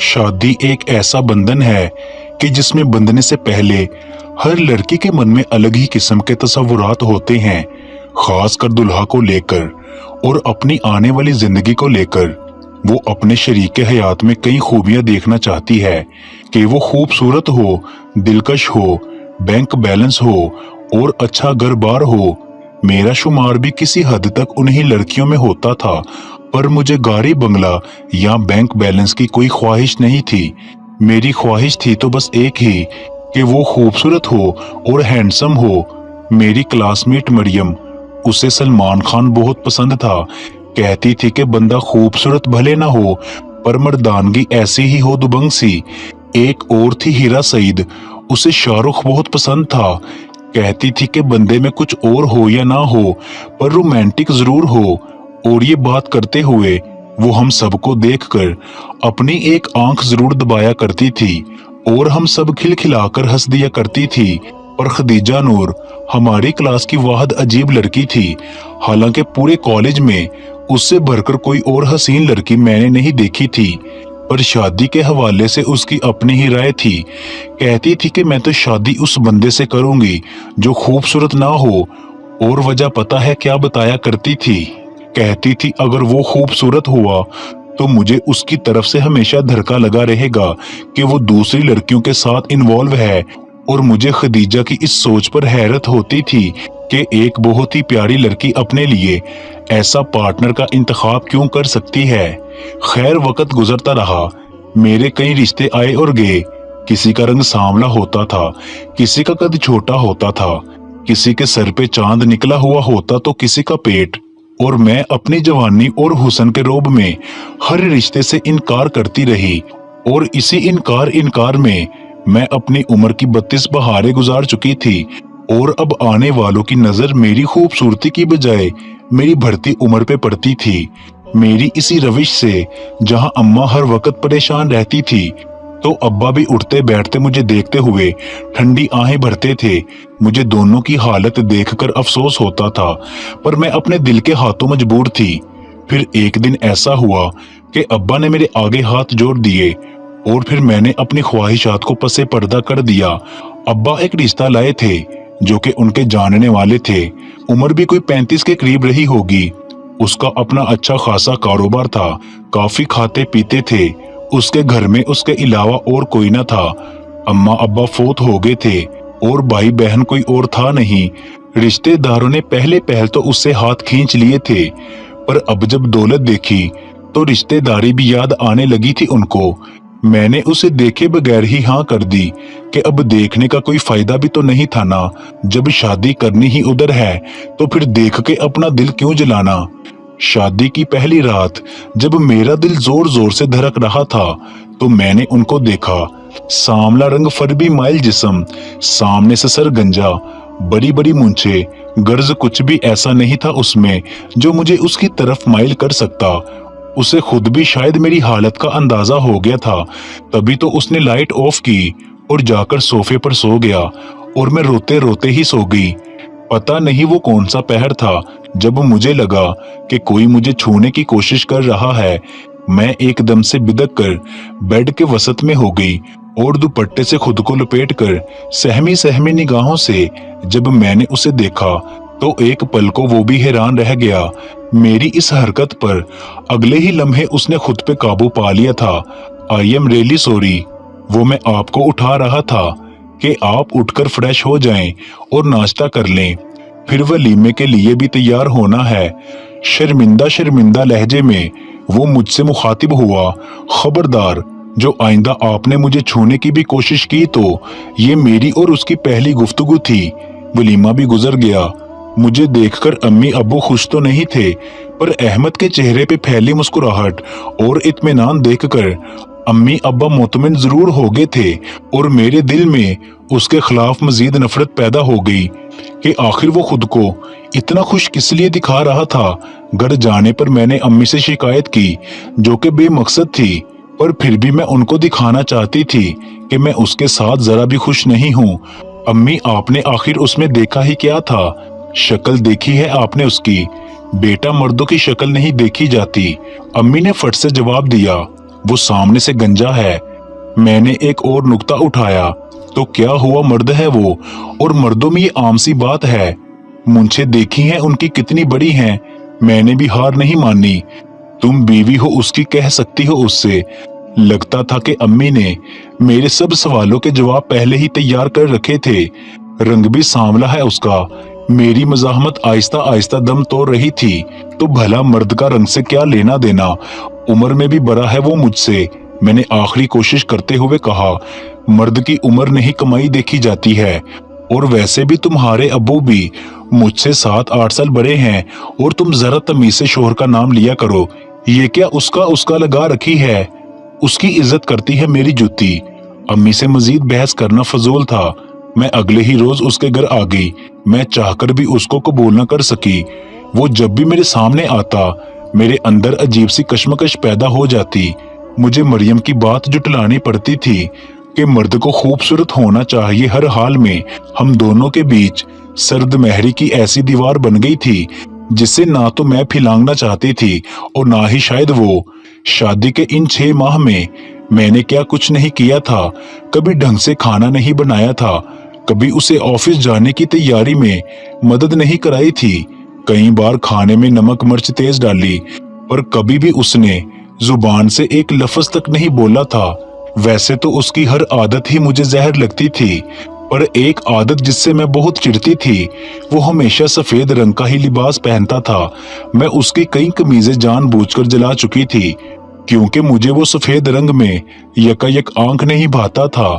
शादी एक ऐसा बंधन है कि जिसमें बंधने से पहले हर लड़की के मन में अलग ही किस्म के तसव्वुरात होते हैं, खासकर दुल्हा को लेकर और अपनी आने वाली जिंदगी को लेकर। वो अपने शरीके हयात में कई खूबियां देखना चाहती है कि वो खूबसूरत हो, दिलकश हो, बैंक बैलेंस हो और अच्छा घर बार हो। मेरा शुमार भी किसी हद तक उन्हीं लड़कियों में होता था, पर मुझे गाड़ी बंगला या बैंक बैलेंस की कोई ख्वाहिश नहीं थी। मेरी ख्वाहिश थी तो बस एक ही कि वो खूबसूरत हो और हैंडसम हो। मेरी क्लासमेट मरियम, उसे सलमान खान बहुत पसंद था। कहती थी कि बंदा खूबसूरत भले ना हो पर मर्दानगी ऐसी ही हो दुबंग सी। एक और थी हीरा सईद, उसे शाहरुख बहुत पसंद था। कहती थी कि बंदे में कुछ और हो या ना हो पर रोमांटिक जरूर हो। और ये बात करते हुए वो हम सबको देखकर अपनी एक आंख जरूर दबाया करती थी और हम सब खिलखिलाकर हंस दिया करती थी। पर खदीजा नूर हमारी क्लास की वाहद अजीब लड़की थी। हालांकि पूरे कॉलेज में उससे भरकर कोई और हसीन लड़की मैंने नहीं देखी थी, पर शादी के हवाले से उसकी अपनी ही राय थी। कहती थी कि मैं तो शादी उस बंदे से करूंगी जो खूबसूरत ना हो, और वजह पता है क्या बताया करती थी? कहती थी अगर वो खूबसूरत हुआ तो मुझे उसकी तरफ से हमेशा धड़का लगा रहेगा कि वो दूसरी लड़कियों के साथ इन्वॉल्व है। और मुझे खदीजा की इस सोच पर हैरत होती थी कि एक बहुत ही प्यारी लड़की अपने लिए ऐसा पार्टनर का इंतखाब क्यों कर सकती है। खैर वक्त गुजरता रहा, मेरे कई रिश्ते आए और गए। किसी का रंग सांवला होता था, किसी का कद छोटा होता था, किसी के सर पे चांद निकला हुआ होता तो किसी का पेट। और मैं अपनी जवानी और हुस्न के रोब में हर रिश्ते से इनकार करती रही, और इसी इनकार में मैं अपनी उम्र की 32 बहारें गुजार चुकी थी। और अब आने वालों की नजर मेरी खूबसूरती की बजाय मेरी बढ़ती उम्र पे पड़ती थी। मेरी इसी रविश से जहां अम्मा हर वक्त परेशान रहती थी, तो अब्बा भी उठते बैठते मुझे देखते हुए ठंडी आहें भरते थे। मुझे दोनों की हालत देखकर अफसोस होता था, पर मैं अपने दिल के हाथों मजबूर थी। फिर एक दिन ऐसा हुआ कि अब्बा ने मेरे आगे हाथ जोड़ दिए और फिर मैंने अपनी ख्वाहिशात को पसे पर्दा कर दिया। अब्बा एक रिश्ता लाए थे जो कि उनके जानने वाले थे। उम्र भी कोई 35 के करीब रही होगी। उसका अपना अच्छा खासा कारोबार था, काफी खाते पीते थे। उसके घर में उसके अलावा और कोई न था। अम्मा अब्बा फौत हो गए थे और भाई बहन कोई और था नहीं। रिश्तेदारों ने पहले पहल तो उससे हाथ खींच लिए थे, पर अब जब दौलत देखी तो रिश्तेदारी भी याद आने लगी थी उनको। मैंने उसे देखे बगैर ही हाँ कर दी कि अब देखने का कोई फायदा भी तो नहीं था ना। जब शादी करनी ही उधर है तो फिर देख के अपना दिल क्यों जलाना। शादी की पहली रात जब मेरा दिल जोर जोर से धड़क रहा था तो मैंने उनको देखा। सांवला रंग, फरबी माइल जिस्म, सामने से सर गंजा, बड़ी बड़ी मूंछें, गर्ज कुछ भी ऐसा नहीं था उसमें जो मुझे उसकी तरफ माइल कर सकता। उसे खुद भी शायद मेरी हालत का अंदाजा हो गया था, तभी तो उसने लाइट ऑफ की और जाकर सोफे पर सो गया और मैं रोते रोते ही सो गई। पता नहीं वो कौन सा पहर था जब मुझे लगा कि कोई मुझे छूने की कोशिश कर रहा है। मैं एकदम से बिदक कर बेड के वसत में हो गई और दुपट्टे से खुद को लपेटकर सहमी सहमी निगाहों से जब मैंने उसे देखा तो एक पल को वो भी हैरान रह गया मेरी इस हरकत पर। अगले ही लम्हे उसने खुद पे काबू पा लिया था। आई एम रियली सॉरी, वो मैं आपको उठा रहा था कि आप उठकर फ्रेश हो जाएं और नाश्ता कर लें, फिर वलीमे के लिए भी तैयार होना है। शर्मिंदा शर्मिंदा लहजे में वो मुझसे मुखातिब हुआ, खबरदार, जो आइंदा आपने मुझे छूने की भी कोशिश की तो ये मेरी और उसकी पहली गुफ्तगू थी। वलीमा भी गुजर गया। मुझे देखकर अम्मी अब्बू खुश तो नहीं थे, पर अहमद के चेहरे पे फैली मुस्कुराहट और इत्मीनान देखकर अम्मी अब्बा मुतमिन जरूर हो गए थे और मेरे दिल में उसके खिलाफ मजीद नफरत पैदा हो गई कि आखिर वो खुद को इतना खुश किस लिए दिखा रहा था। घर जाने पर मैंने अम्मी से शिकायत की, जो कि बेमकसद थी, पर फिर भी मैं उनको दिखाना चाहती थी कि मैं उसके साथ जरा भी खुश नहीं हूँ। अम्मी, आपने आखिर उसमें देखा ही क्या था? शक्ल देखी है आपने उसकी? बेटा, मर्दों की शक्ल नहीं देखी जाती। अम्मी ने फट से जवाब दिया, वो सामने से गंजा है। मैंने एक और नुक्ता उठाया, तो क्या हुआ, मर्द है वो, और मर्दों में ये आम सी बात है। मूंछें देखी हैं उनकी कितनी बड़ी हैं। मैंने भी हार नहीं मानी। तुम बीवी हो उसकी, कह सकती हो उससे। लगता था कि अम्मी ने मेरे सब सवालों के जवाब पहले ही तैयार कर रखे थे। रंग भी सांवला है उसका। मेरी मज़ाहमत आहिस्ता आहिस्ता दम तोड़ रही थी। तो भला मर्द का रंग से क्या लेना देना, उम्र में भी बड़ा है वो मुझसे। मैंने आखिरी कोशिश करते हुए कहा, मर्द की उम्र नहीं कमाई देखी जाती है, और वैसे भी तुम्हारे अब्बू भी मुझसे 7-8 साल बड़े हैं, और तुम जरा तमीज से शोहर का नाम लिया करो। ये क्या उसका लगा रखी है। उसकी इज्जत करती है मेरी जूती। अम्मी से मजीद बहस करना फजूल था। मैं अगले ही रोज उसके घर आ गई। मैं चाहकर भी उसको कबूल न कर सकी। वो जब भी मेरे सामने आता, मेरे अंदर अजीब सी कश्मकश पैदा हो जाती। मुझे मरियम की बात जुटलानी पड़ती थी कि मर्द को खूबसूरत होना चाहिए हर हाल में। हम दोनों के बीच सर्द महरी की ऐसी दीवार बन गई थी जिससे ना तो मैं फिलांगना चाहती थी और ना ही शायद वो। शादी के इन 6 माह में मैंने क्या कुछ नहीं किया था। कभी ढंग से खाना नहीं बनाया था, कभी उसे ऑफिस जाने की तैयारी में मदद नहीं कराई थी। कई बार खाने में नमक मिर्च तेज डाली, पर कभी भी उसने जुबान से एक लफ्ज तक नहीं बोला था। वैसे तो उसकी हर आदत ही मुझे जहर लगती थी, पर एक आदत जिससे मैं बहुत चिढ़ती थी, वो हमेशा सफेद रंग का ही लिबास पहनता था। मैं उसकी कई कमीजें जानबूझकर जला चुकी थी, क्योंकि मुझे वो सफेद रंग में यकायक आंख नहीं भाता था।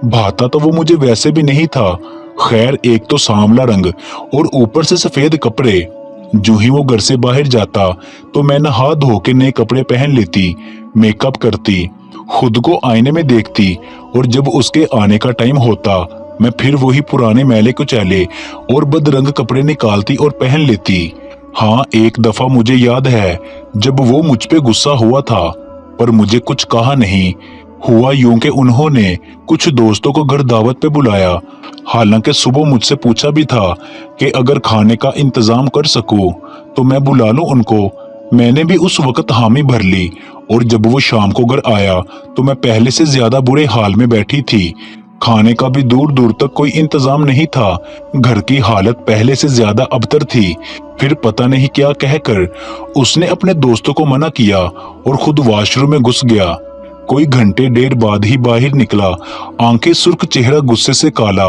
भाता तो वो मुझे वैसे भी नहीं था। खैर, एक तो सांवला रंग और ऊपर से सफेद कपड़े। जो ही वो घर से बाहर जाता तो मैं नहा धो के नए कपड़े पहन लेती, मेकअप करती, खुद को आईने में देखती, और जब उसके आने का टाइम होता मैं फिर वही पुराने मैले कुचैले और बदरंग कपड़े निकालती और पहन लेती। हाँ, एक दफा मुझे याद है जब वो मुझ पे गुस्सा हुआ था, पर मुझे कुछ कहा नहीं। हुआ यूं कि उन्होंने कुछ दोस्तों को घर दावत पे बुलाया। हालांकि सुबह मुझसे पूछा भी था कि अगर खाने का इंतजाम कर सकूं तो मैं बुला लूं उनको। मैंने भी उस वक्त हामी भर ली, और जब वो शाम को घर आया तो मैं पहले से ज्यादा बुरे हाल में बैठी थी। खाने का भी दूर दूर तक कोई इंतजाम नहीं था। घर की हालत पहले से ज्यादा अबतर थी। फिर पता नहीं क्या कहकर उसने अपने दोस्तों को मना किया और खुद वॉशरूम में घुस गया। कोई घंटे डेढ़ बाद ही बाहर निकला, आंखें सुर्ख, चेहरा गुस्से से काला,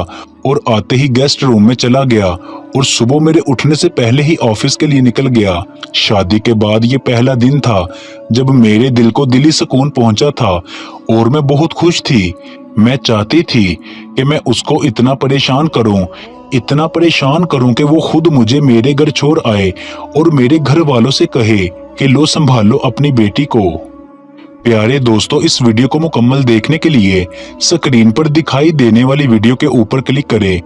और आते ही गेस्ट रूम में चला गया, और सुबह मेरे उठने से पहले ही ऑफिस के लिए निकल गया। शादी के बाद ये पहला दिन था जब मेरे दिल को दिली सुकून पहुंचा था, और मैं बहुत खुश थी। मैं चाहती थी कि मैं उसको इतना परेशान करूं कि वो खुद मुझे मेरे घर छोड़ आए और मेरे घर वालों से कहे कि लो संभालो अपनी बेटी को। प्यारे दोस्तों, इस वीडियो को मुकम्मल देखने के लिए स्क्रीन पर दिखाई देने वाली वीडियो के ऊपर क्लिक करें